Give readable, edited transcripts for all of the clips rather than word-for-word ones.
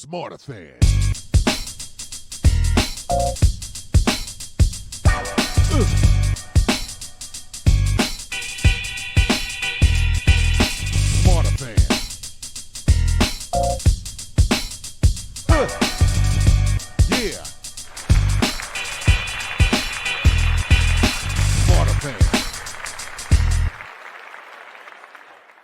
Smarterfan. Smarterfan. Yeah. Smarterfan.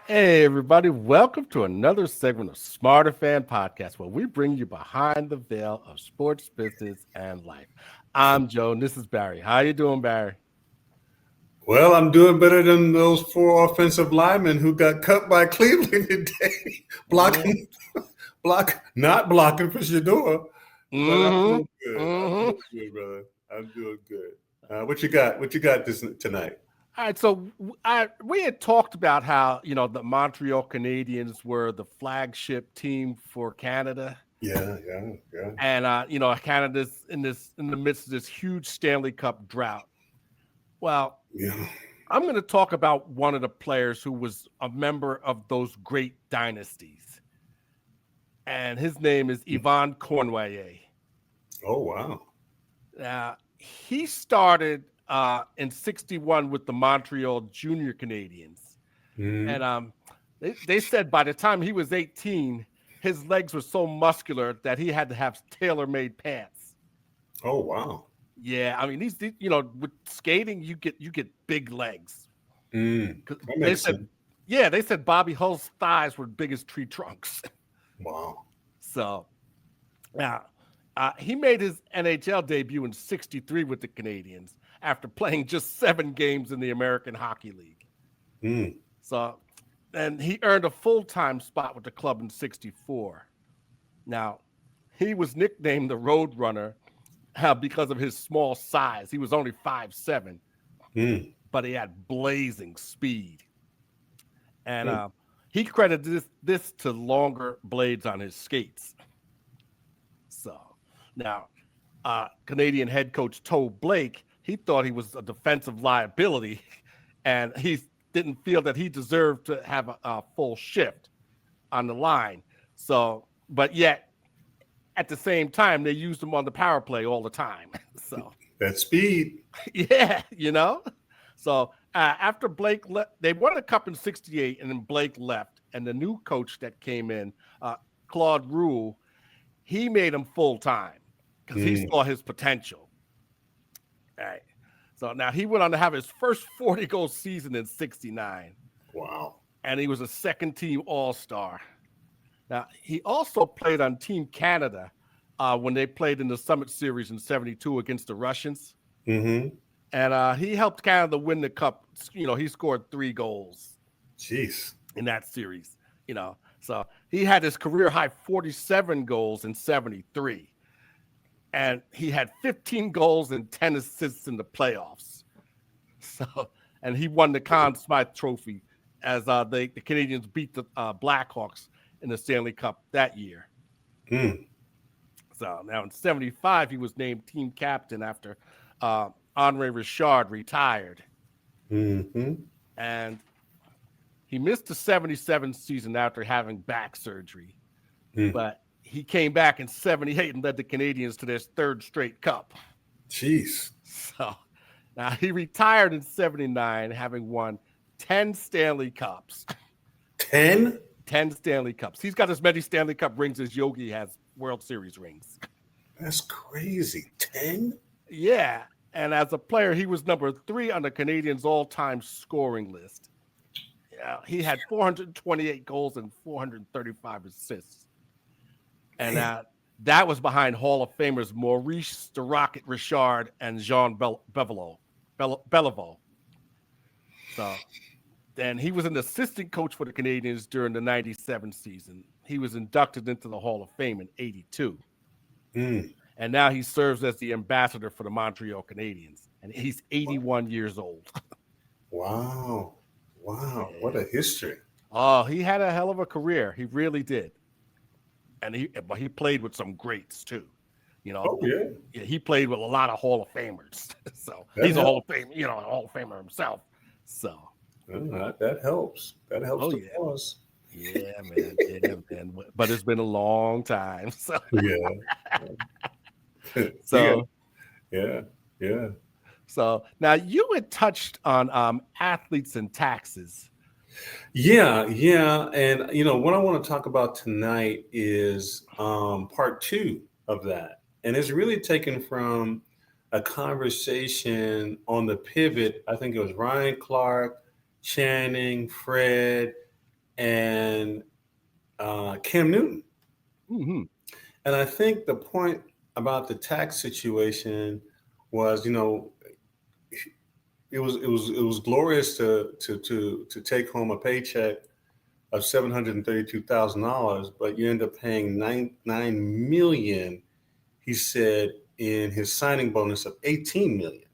Hey, everybody. Welcome to another segment of Smarterfan Podcast, where we bring you behind the veil of sports, business, and life. I'm Joe, and this is Barry. How you doing, Barry? Well, I'm doing better than those four offensive linemen who got cut by Cleveland today. Not blocking for Shedeur. But I'm doing good. I'm doing good, brother. I'm doing good. What you got? What you got tonight? All right, so we had talked about how, the Montreal Canadiens were the flagship team for Canada. Yeah. And, Canada's in the midst of this huge Stanley Cup drought. Well, Yeah. I'm going to talk about one of the players who was a member of those great dynasties. And his name is Yvan Cournoyer. Oh, wow. Now, he started in 61 with the Montreal Junior Canadiens. And they said by the time he was 18, his legs were so muscular that he had to have tailor-made pants. Oh, wow. Yeah, I mean, with skating, you get big legs. They said Bobby Hull's thighs were big as tree trunks. Wow. So, now he made his NHL debut in '63 with the Canadiens after playing just 7 games in the American Hockey League. So, and he earned a full-time spot with the club in '64. Now, he was nicknamed the Road Runner because of his small size. He was only 5'7", but he had blazing speed. And he credited this to longer blades on his skates. So now, Canadian head coach Toe Blake, he thought he was a defensive liability, and he didn't feel that he deserved to have a full shift on the line. So, but yet, at the same time, they used him on the power play all the time. So that speed. Yeah, So after Blake left, they won a cup in '68, and then Blake left. And the new coach that came in, Claude Rule, he made him full time because he saw his potential. All right. So now he went on to have his first 40-goal season in '69. Wow. And he was a second-team All-Star. Now, he also played on Team Canada when they played in the Summit Series in '72 against the Russians. And he helped Canada win the cup. He scored 3 goals. Jeez. In that series. So he had his career-high 47 goals in '73. And he had 15 goals and 10 assists in the playoffs. So, and he won the Conn Smythe Trophy as the Canadiens beat the Blackhawks in the Stanley Cup that year. So now in '75, he was named team captain after Henri Richard retired. And he missed the '77 season after having back surgery. But he came back in '78 and led the Canadiens to their 3rd straight cup. Jeez. So now he retired in '79, having won 10 Stanley Cups. 10? 10 Stanley Cups. He's got as many Stanley Cup rings as Yogi has World Series rings. That's crazy. 10? Yeah. And as a player, he was number 3 on the Canadiens' all-time scoring list. Yeah, he had 428 goals and 435 assists. And that was behind Hall of Famers Maurice the Rocket Richard and Jean Beliveau. So then he was an assistant coach for the Canadiens during the '97 season. He was inducted into the Hall of Fame in '82. And now he serves as the ambassador for the Montreal Canadiens. And he's 81 years old. Wow. What a history. Oh, he had a hell of a career. He really did. And he played with some greats too. Oh, yeah. He played with a lot of Hall of Famers. So he's a Hall of Famer himself. So that helps. That helps the cause. Yeah, man. Yeah, man. But it's been a long time. So, Yeah. Yeah. so, Yeah. Yeah. so now you had touched on athletes and taxes. Yeah, yeah. And what I want to talk about tonight is part two of that. And it's really taken from a conversation on the pivot. I think it was Ryan Clark, Channing, Fred, and Cam Newton. Mm-hmm. And I think the point about the tax situation was, it was glorious to take home a paycheck of $732,000, but you end up paying nine million. He said in his signing bonus of 18 million.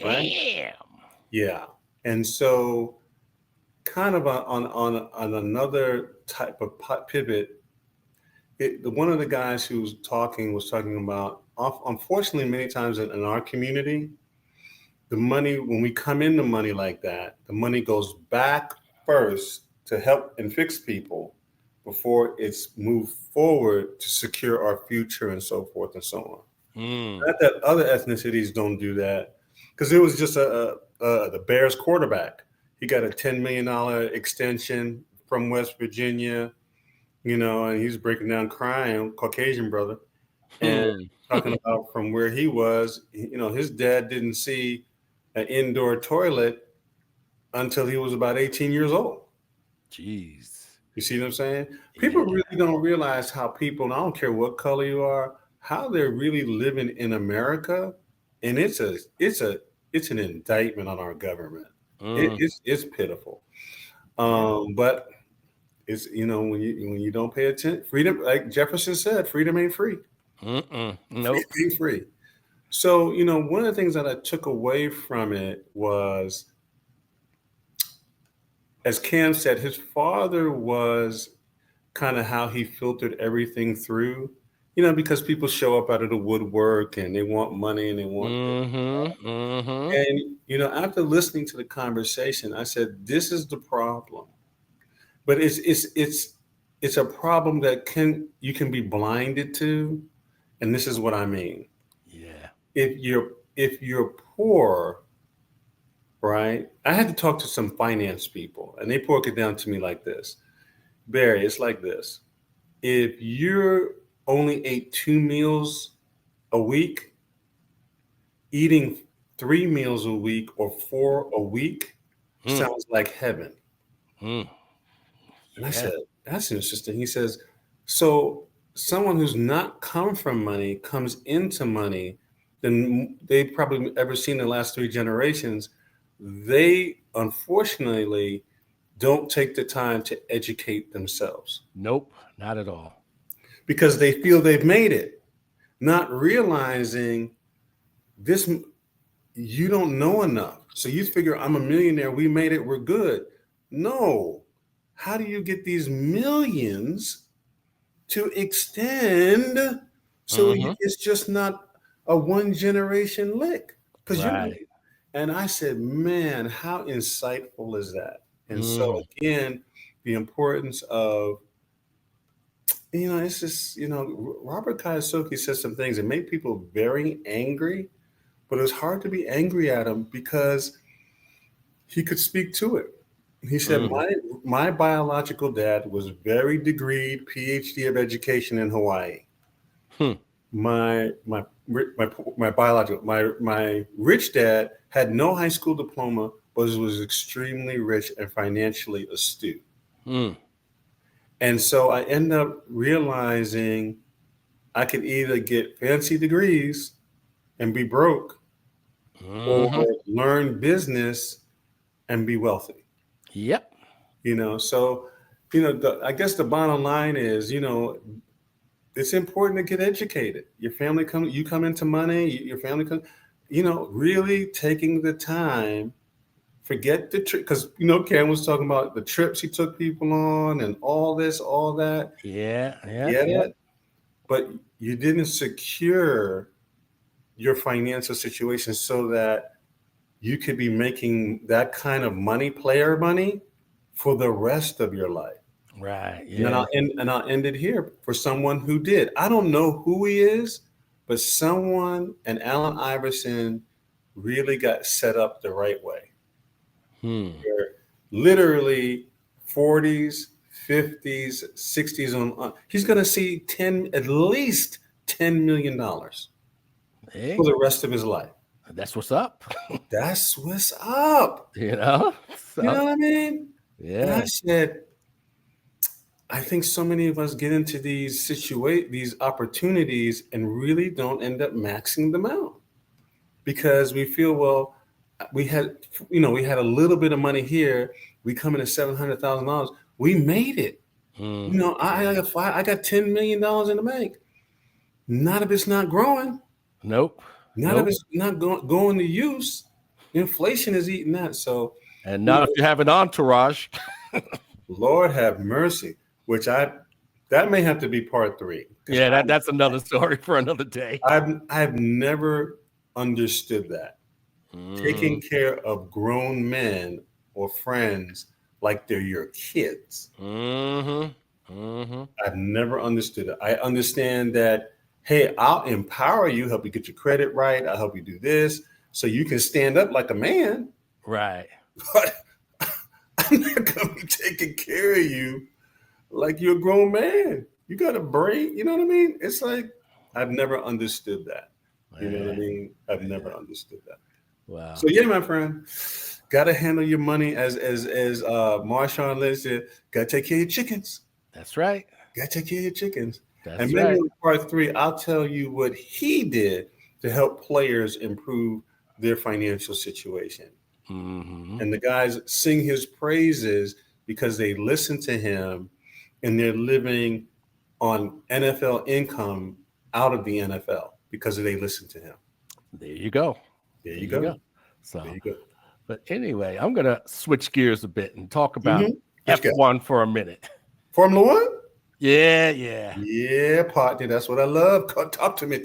Right? Damn. Yeah, and so kind of on another type of pivot. One of the guys who was talking about, unfortunately, many times in our community, the money, when we come into money like that, the money goes back first to help and fix people before it's moved forward to secure our future and so forth and so on. Not that other ethnicities don't do that, because it was just the Bears quarterback. He got a $10 million extension from West Virginia, and he's breaking down crying, Caucasian brother, and talking about from where he was, his dad didn't see an indoor toilet until he was about 18 years old. Jeez. You see what I'm saying? People really don't realize how people, and I don't care what color you are, how they're really living in America, and it's an indictment on our government. It's pitiful. But it's when you don't pay attention, freedom, like Jefferson said, freedom ain't free. Nope. Freedom ain't free. So one of the things that I took away from it was, as Cam said, his father was kind of how he filtered everything through. Because people show up out of the woodwork and they want money and they want. And after listening to the conversation, I said, "This is the problem." But it's a problem that you can be blinded to, and this is what I mean. Yeah. If you're poor, right? I had to talk to some finance people, and they broke it down to me like this. Barry, it's like this. If you're only ate 2 meals a week, eating 3 meals a week or 4 a week sounds like heaven. And I said, that's interesting. He says, so someone who's not come from money comes into money, then they've probably ever seen the last 3 generations. They unfortunately don't take the time to educate themselves. Nope, not at all. Because they feel they've made it, not realizing this, you don't know enough. So you figure, I'm a millionaire, we made it, we're good. No. How do you get these millions to extend so it's just not a one generation lick? Right. And I said, man, how insightful is that? And so again, the importance of, it's just, Robert Kiyosaki said some things that made people very angry, but it was hard to be angry at him because he could speak to it. He said, my biological dad was very degreed, PhD of education in Hawaii. My rich dad had no high school diploma, but was extremely rich and financially astute. And so I end up realizing I could either get fancy degrees and be broke, or learn business and be wealthy. Yep. So, I guess the bottom line is, it's important to get educated. Your family you come into money, your family comes, really taking the time, forget the trip. Because, Karen was talking about the trips he took people on and all this, all that. Yeah. But you didn't secure your financial situation so that you could be making that kind of money, player money, for the rest of your life. Right. And then Yeah. I'll end it here for someone who did. I don't know who he is, but someone and Allen Iverson really got set up the right way. They're literally 40s, 50s, 60s on. He's going to see at least $10 million Hey, for the rest of his life. that's what's up. That's what's up. You know? You know So, what I mean? And I yeah. said, I think so many of us get into these opportunities and really don't end up maxing them out because we feel, well, we had a little bit of money here. We come in at $700,000. We made it. I got $10 million in the bank. Not if it's not growing. Nope. Not if it's not going to use. Inflation is eating that. So, And not if you have an entourage. Lord have mercy. That may have to be part 3. Yeah, that's another story for another day. I've never understood that. Taking care of grown men or friends like they're your kids. I've never understood it. I understand that, hey, I'll empower you, help you get your credit right. I'll help you do this so you can stand up like a man. Right. But I'm not going to be taking care of you like you're a grown man. You got a brain. You know what I mean? It's like, I've never understood that. You know what I mean? I've never understood that. Wow. So yeah, my friend, got to handle your money as Marshawn Lynch said. Got to take care of your chickens. That's right. Got to take care of your chickens. That's and maybe right. in part 3, I'll tell you what he did to help players improve their financial situation. And the guys sing his praises because they listen to him and they're living on NFL income out of the NFL because they listen to him. There you go. There you go. So, there you go. But anyway, I'm going to switch gears a bit and talk about F1 for a minute. Formula One? Yeah. Yeah, partner. That's what I love. Talk to me.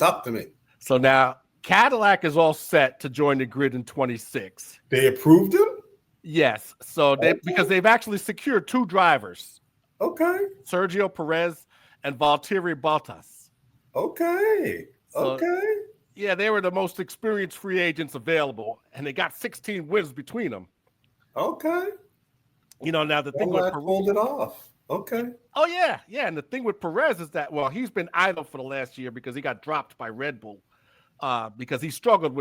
So now Cadillac is all set to join the grid in 26. They approved him? Yes. So because they've actually secured 2 drivers. Okay. Sergio Perez and Valtteri Bottas. Okay. Yeah, they were the most experienced free agents available, and they got 16 wins between them. Okay. Now the thing with Perez pulled it off. Okay. Oh yeah. And the thing with Perez is that he's been idle for the last year because he got dropped by Red Bull because he struggled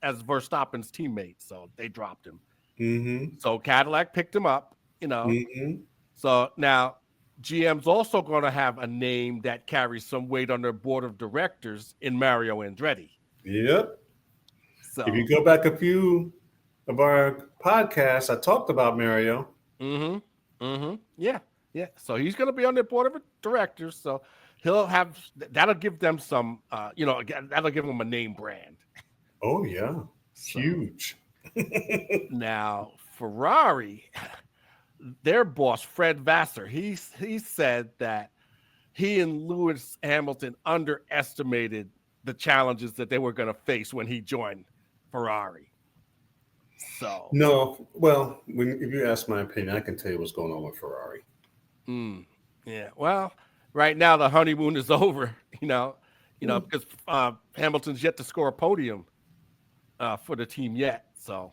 as Verstappen's teammate, so they dropped him. So Cadillac picked him up. So now GM's also going to have a name that carries some weight on their board of directors in Mario Andretti. Yep. So if you go back a few of our podcasts, I talked about Mario. Yeah. So he's going to be on their board of directors. So that'll give them some, that'll give them a name brand. Oh yeah, huge. Now Ferrari, their boss Fred Vassar, he said that he and Lewis Hamilton underestimated the challenges that they were going to face when he joined Ferrari. So no, well, if you ask my opinion, I can tell you what's going on with Ferrari. Yeah, well, right now the honeymoon is over. Because Hamilton's yet to score a podium for the team yet. So.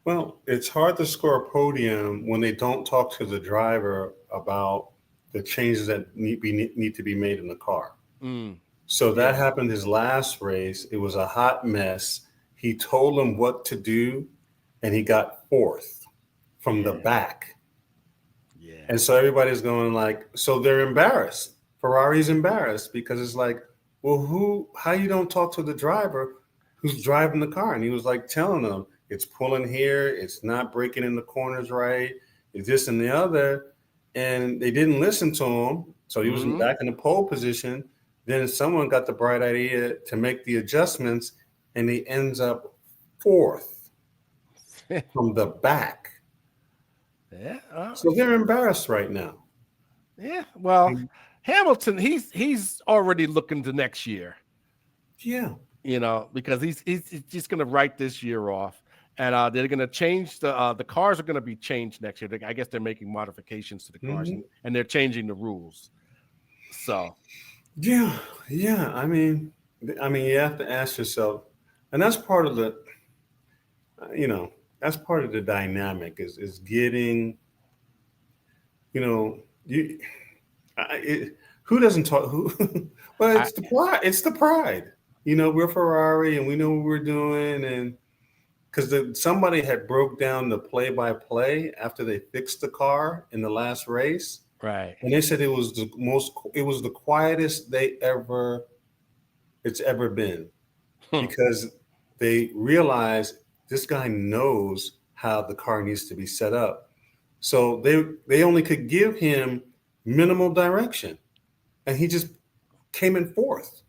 Well, it's hard to score a podium when they don't talk to the driver about the changes that need to be made in the car. So that happened his last race. It was a hot mess. He told them what to do, and he got 4th from the back. Yeah. And so everybody's going so they're embarrassed. Ferrari's embarrassed because it's like, well, how you don't talk to the driver who's driving the car? And he was telling them, it's pulling here. It's not breaking in the corners right. It's this and the other. And they didn't listen to him. So he was back in the pole position. Then someone got the bright idea to make the adjustments, and he ends up 4th from the back. Yeah. So they're embarrassed right now. Yeah. Well, Hamilton, he's already looking to next year. Yeah. Because he's just going to write this year off. And they're going to change the cars are going to be changed next year. I guess they're making modifications to the cars, and they're changing the rules. So, yeah. I mean, you have to ask yourself, and that's part of the, that's part of the dynamic is getting, who doesn't talk who? Well, it's the pride. It's the pride. We're Ferrari, and we know what we're doing, and because somebody had broke down the play-by-play after they fixed the car in the last race, right? And they said it was the quietest it's ever been, because they realized this guy knows how the car needs to be set up. So they only could give him minimal direction, and he just came in fourth.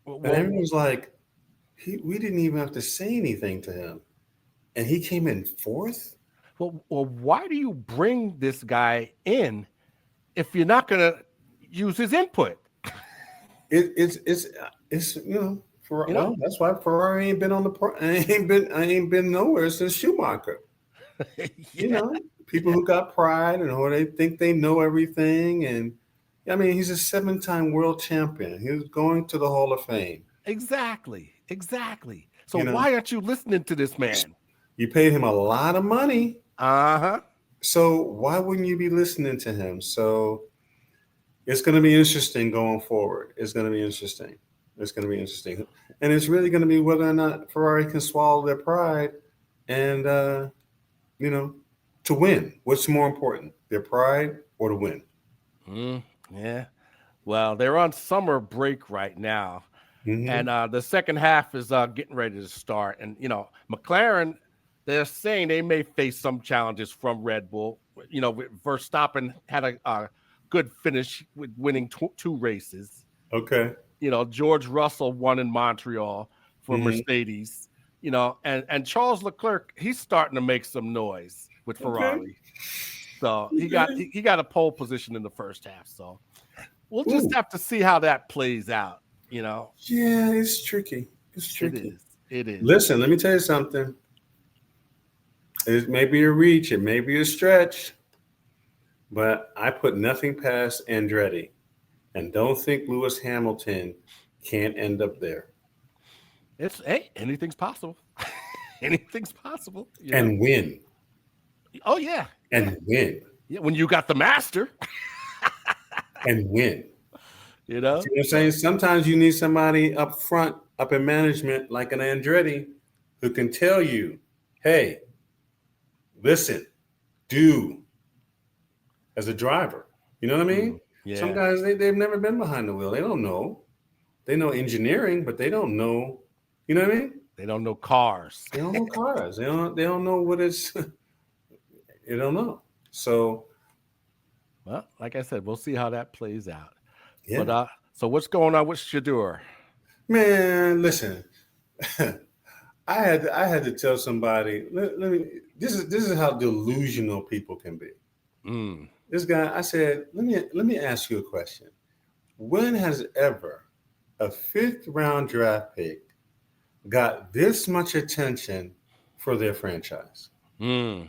And everyone was like, we didn't even have to say anything to him, and he came in fourth. Well, why do you bring this guy in if you're not going to use his input? It's well, that's why Ferrari ain't been on I ain't been nowhere since Schumacher. People who got pride and or they think they know everything, and I mean, he's a 7-time world champion. He was going to the Hall of Fame. Exactly. So why aren't you listening to this man? You paid him a lot of money. Uh-huh. So why wouldn't you be listening to him? So it's going to be interesting going forward. It's going to be interesting. And it's really going to be whether or not Ferrari can swallow their pride and, to win. What's more important, their pride or to win? Yeah. Well, they're on summer break right now. And the second half is getting ready to start. And, McLaren, they're saying they may face some challenges from Red Bull. Verstappen had a good finish with winning two races. Okay. George Russell won in Montreal for Mercedes, and Charles Leclerc, he's starting to make some noise with Ferrari. Okay. So he got a pole position in the first half. So we'll just have to see how that plays out. Yeah, it's tricky. It is. Listen, let me tell you something. It may be a reach, it may be a stretch, but I put nothing past Andretti, and don't think Lewis Hamilton can't end up there. Anything's possible. Anything's possible. And win. Oh yeah. And win. Yeah, when you got the master. And win. See what I'm saying? Sometimes you need somebody up front, up in management, like an Andretti, who can tell you, hey, listen, do, as a driver. You know what I mean? Yeah. Some guys, they've never been behind the wheel. They don't know. They know engineering, but they don't know, you know what I mean? They don't know cars. They don't know cars. They don't know what it's, they don't know. So. Well, like I said, we'll see how that plays out. Yeah. But so what's going on with Shedeur? Man, listen. I had to tell somebody. Let me. This is how delusional people can be. This guy, I said, let me ask you a question. When has ever a 5th round draft pick got this much attention for their franchise? Yeah.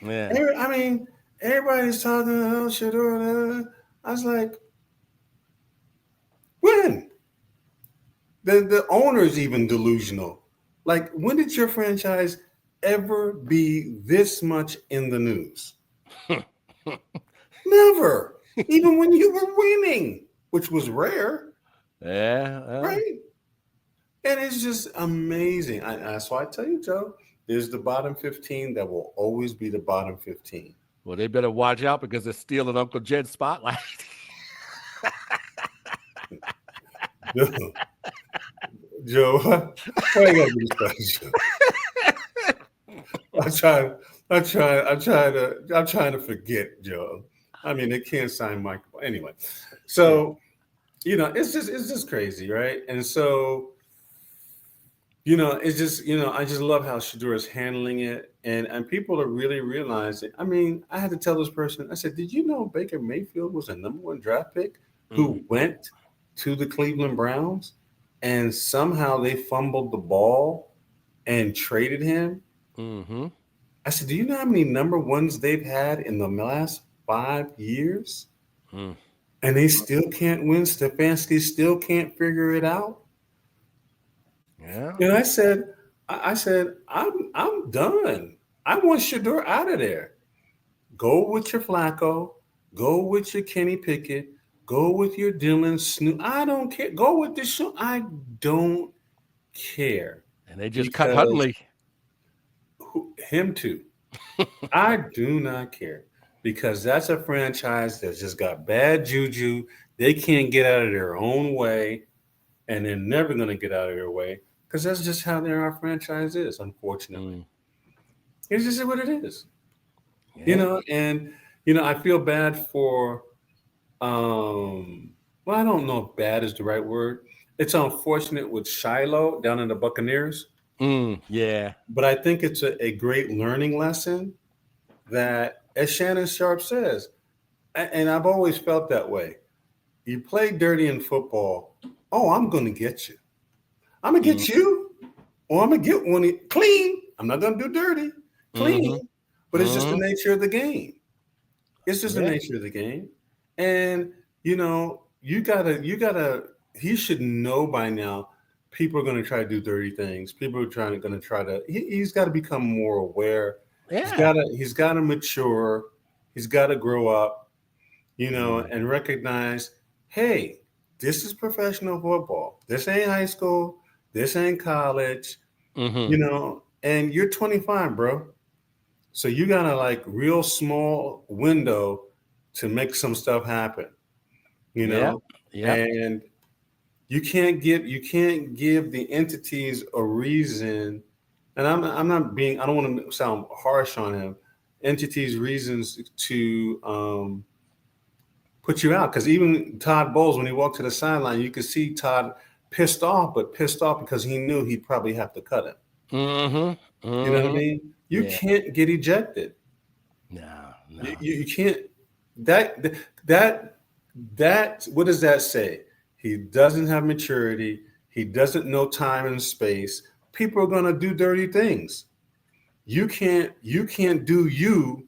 I mean, everybody's talking about Shedeur. I was like, when? The owner's even delusional. Like, when did your franchise ever be this much in the news? Never. Even when you were winning, which was rare. Yeah. Right? And it's just amazing. That's why I tell you, Joe, there's the bottom 15 that will always be the bottom 15. Well, they better watch out because they're stealing Uncle Jed's spotlight. Joe, why you gotta do this, Joe? I'm trying to forget, Joe. I mean, they can't sign Michael anyway. So, it's just crazy, right? And so, it's just, I just love how Shedeur is handling it, and people are really realizing. I mean, I had to tell this person. I said, "Did you know Baker Mayfield was a number 1 draft pick who went to the Cleveland Browns, and somehow they fumbled the ball and traded him. Mm-hmm. I said, do you know how many number ones they've had in the last 5 years? Mm. And they still can't win. Stefanski still can't figure it out. Yeah. And I said, I'm done. I want Shedeur out of there. Go with your Flacco. Go with your Kenny Pickett. Go with your Dylan Snoop. I don't care. Go with the show. I don't care. And they just cut Huntley. Him too. I do not care because that's a franchise that's just got bad juju. They can't get out of their own way, and they're never going to get out of their way because that's just how our franchise is, unfortunately. It's just what it is. Yeah. And I feel bad for well, I don't know if bad is the right word. It's unfortunate with Shiloh down in the Buccaneers. Yeah. But I think it's a great learning lesson that, as Shannon Sharp says, and I've always felt that way. You play dirty in football. Oh, I'm going to get you. I'm going to get you, or I'm going to get one clean. I'm not going to do dirty. Clean. But it's just the nature of the game. It's just the nature of the game. And, you gotta, he should know by now, people are going to try to do dirty things. People are going to try to, he's got to become more aware. Yeah. He's got to mature. He's got to grow up, and recognize, hey, this is professional football. This ain't high school. This ain't college, and you're 25, bro. So you got a real small window to make some stuff happen, Yeah. and you can't give the entities a reason. And I'm not being, I don't want to sound harsh on him. Entities reasons to put you out, because even Todd Bowles, when he walked to the sideline, you could see Todd pissed off because he knew he'd probably have to cut him. You know what I mean? You can't get ejected. No. You can't. That what does that say? He doesn't have maturity. He doesn't know time and space. People are gonna do dirty things. You can't do you.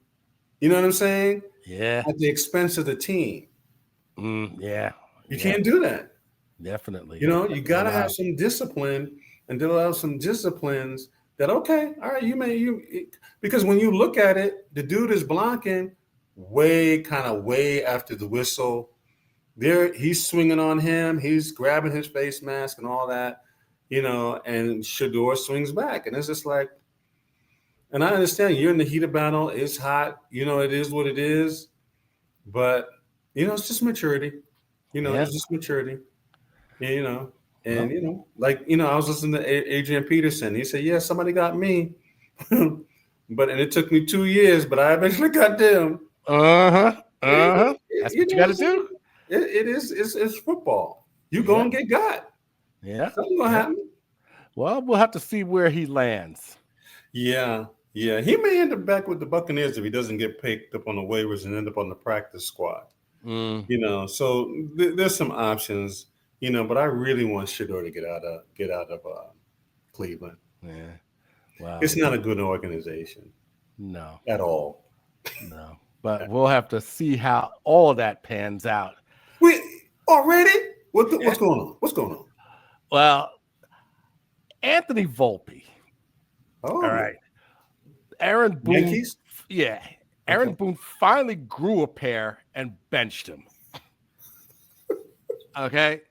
You know what I'm saying? Yeah. At the expense of the team. Yeah. You can't do that. Definitely. You gotta have some discipline and develop some disciplines that, okay, all right, because when you look at it, the dude is blocking way after the whistle. There, he's swinging on him. He's grabbing his face mask and all that, and Shedeur swings back. And it's just like, and I understand you're in the heat of battle. It's hot. It is what it is. But, it's just maturity. It's just maturity. And, I was listening to Adrian Peterson. He said, yeah, somebody got me. And it took me 2 years, but I eventually got them. That's what you got to do. It's football. You go and get got. Yeah. Something's going to happen. Well, we'll have to see where he lands. Yeah. He may end up back with the Buccaneers if he doesn't get picked up on the waivers and end up on the practice squad. So there's some options, but I really want Shedeur to get out of Cleveland. Yeah. Wow. It's not a good organization. No. At all. No. But we'll have to see how all of that pans out. Wait, already? What's going on? What's going on? Well, Anthony Volpe. Oh. All right. Aaron Boone. Yankees? Yeah. Aaron Boone finally grew a pair and benched him. Okay.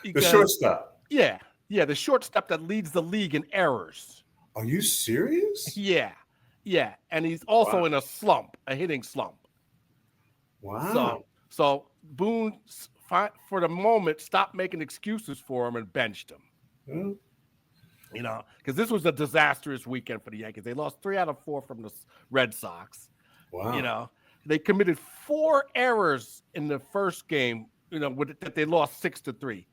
The shortstop. Yeah. The shortstop that leads the league in errors. Are you serious? Yeah. And he's also in a slump, a hitting slump. Wow. So Boone, for the moment, stopped making excuses for him and benched him. Because this was a disastrous weekend for the Yankees. They lost 3 out of 4 from the Red Sox. Wow. They committed 4 errors in the first game, that they lost 6-3.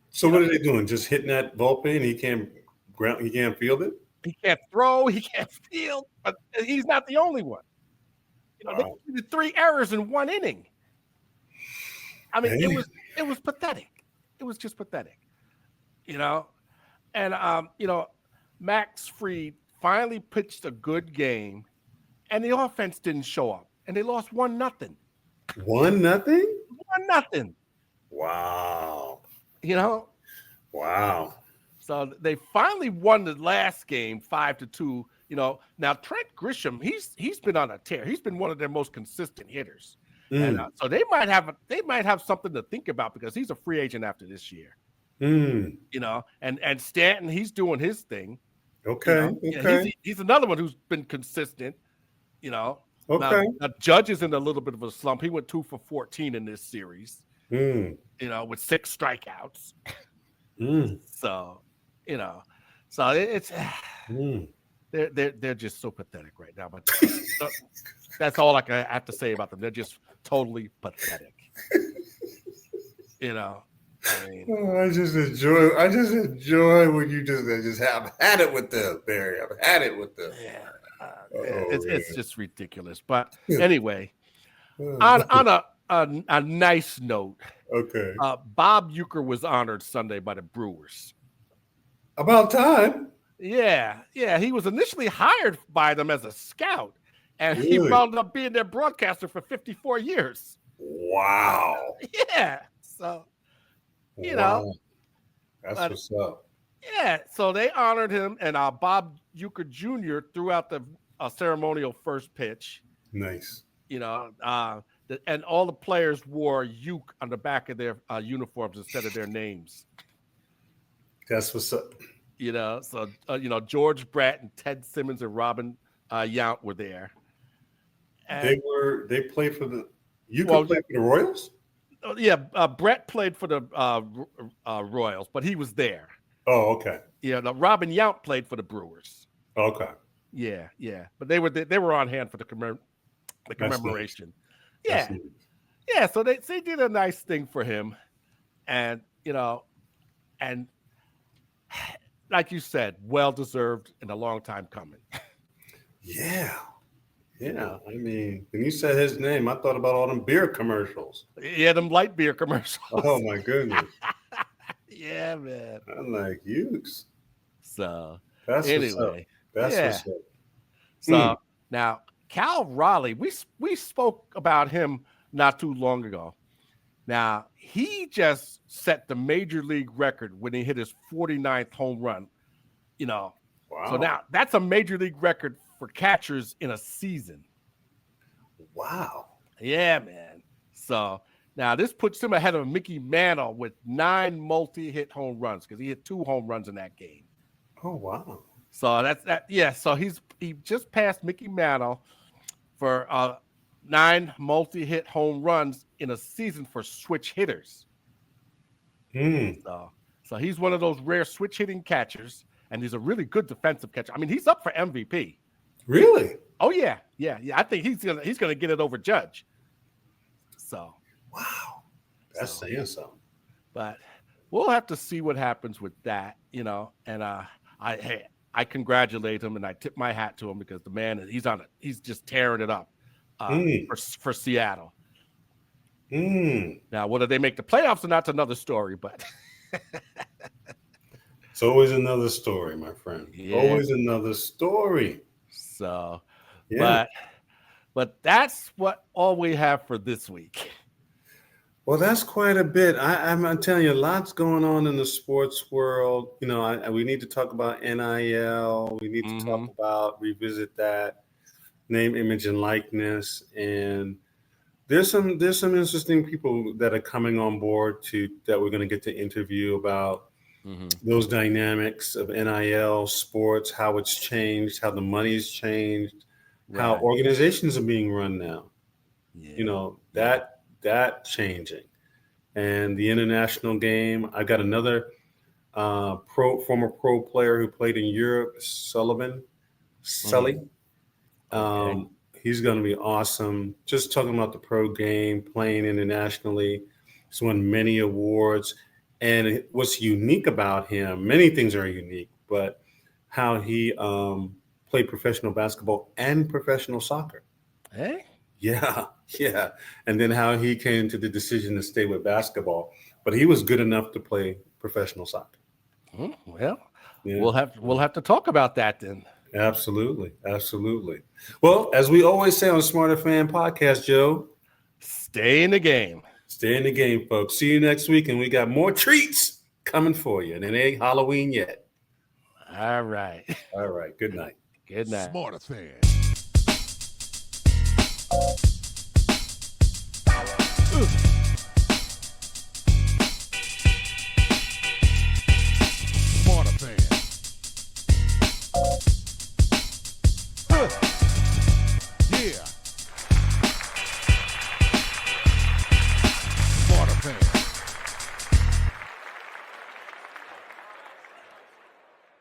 So what are they doing? Just hitting that Volpe and he can't field it? He can't throw, he can't field, but he's not the only one. They committed 3 errors in 1 inning. I mean, it was pathetic. It was just pathetic. And Max Fried finally pitched a good game, and the offense didn't show up, and they lost 1-0. 1-0? 1-0. Wow. You know? Wow. So they finally won the last game 5-2. You know, now Trent Grisham, he's been on a tear. He's been one of their most consistent hitters. And so they might have something to think about because he's a free agent after this year. You know, and Stanton, he's doing his thing. Okay. You know? Okay. He's another one who's been consistent. You know, okay. Now Judge is in a little bit of a slump. He went 2 for 14 in this series. You know, with 6 strikeouts. So, you know, so it's they're just so pathetic right now. But that's all I have to say about them. They're just totally pathetic. You know. I mean, I just enjoy when you just have had it with them, Barry. I've had it with them. Yeah, it's just ridiculous. But anyway, on a nice note, okay. Bob Uecker was honored Sunday by the Brewers. About time. Yeah. He was initially hired by them as a scout, and he Really? wound up being their broadcaster for 54 years. Wow. Yeah. So. You know, that's what's up. Yeah, so they honored him, and Bob Uecker Jr. threw out the ceremonial first pitch. Nice. You know, and all the players wore Uke on the back of their uniforms instead of their names. That's what's up. You know, so you know, George Brett and Ted Simmons and Robin Yount were there. And, they played for the played for the Royals? Yeah, Brett played for the Royals, but he was there. Oh, okay. Yeah, Robin Yount played for the Brewers. Okay. Yeah, but they were on hand for the commemoration. Nice. Yeah, yeah. So they did a nice thing for him, and you know, and like you said, well deserved and a long time coming. Yeah. Yeah, I mean, when you said his name, I thought about all them beer commercials. Yeah, them light beer commercials. Oh my goodness. Yeah, man. I'm like, Ukes. So that's anyway, what's up. So now Cal Raleigh, we spoke about him not too long ago. Now he just set the major league record when he hit his 49th home run. You know, wow. So now that's a major league record for catchers in a season. Wow. Yeah, man. So now this puts him ahead of Mickey Mantle with 9 multi-hit home runs because he hit 2 home runs in that game. Oh, wow. So that's that. Yeah. So he just passed Mickey Mantle for 9 multi-hit home runs in a season for switch hitters. So he's one of those rare switch hitting catchers, and he's a really good defensive catcher. I mean, he's up for MVP. Really? Oh yeah. I think he's gonna get it over Judge. So wow, that's saying something. But we'll have to see what happens with that, you know. And I congratulate him and I tip my hat to him because the man he's just tearing it up for Seattle. Now, whether they make the playoffs or not's another story, but it's always another story, my friend. Yeah. Always another story. So, yeah. But that's all we have for this week. Well, that's quite a bit. I'm telling you, lots going on in the sports world. You know, we need to talk about NIL. We need to revisit that name, image, and likeness. And there's some interesting people that are coming on board that we're going to get to interview about those dynamics of NIL, sports, how it's changed, how the money's changed, how organizations are being run now. Yeah. You know, that changing. And the international game, I got another former pro player who played in Europe, Sully. Okay. He's going to be awesome. Just talking about the pro game, playing internationally. He's won many awards. And what's unique about him, many things are unique, but how he played professional basketball and professional soccer. Hey? Yeah. And then how he came to the decision to stay with basketball, but he was good enough to play professional soccer. Well, Yeah. we'll have to talk about that then. Absolutely. Well, as we always say on Smarterfan podcast, Joe, Stay in the game. stay in the game, folks. See you next week, and we got more treats coming for you. And it ain't Halloween yet. All right. All right. Good night. Good night. Smarterfan.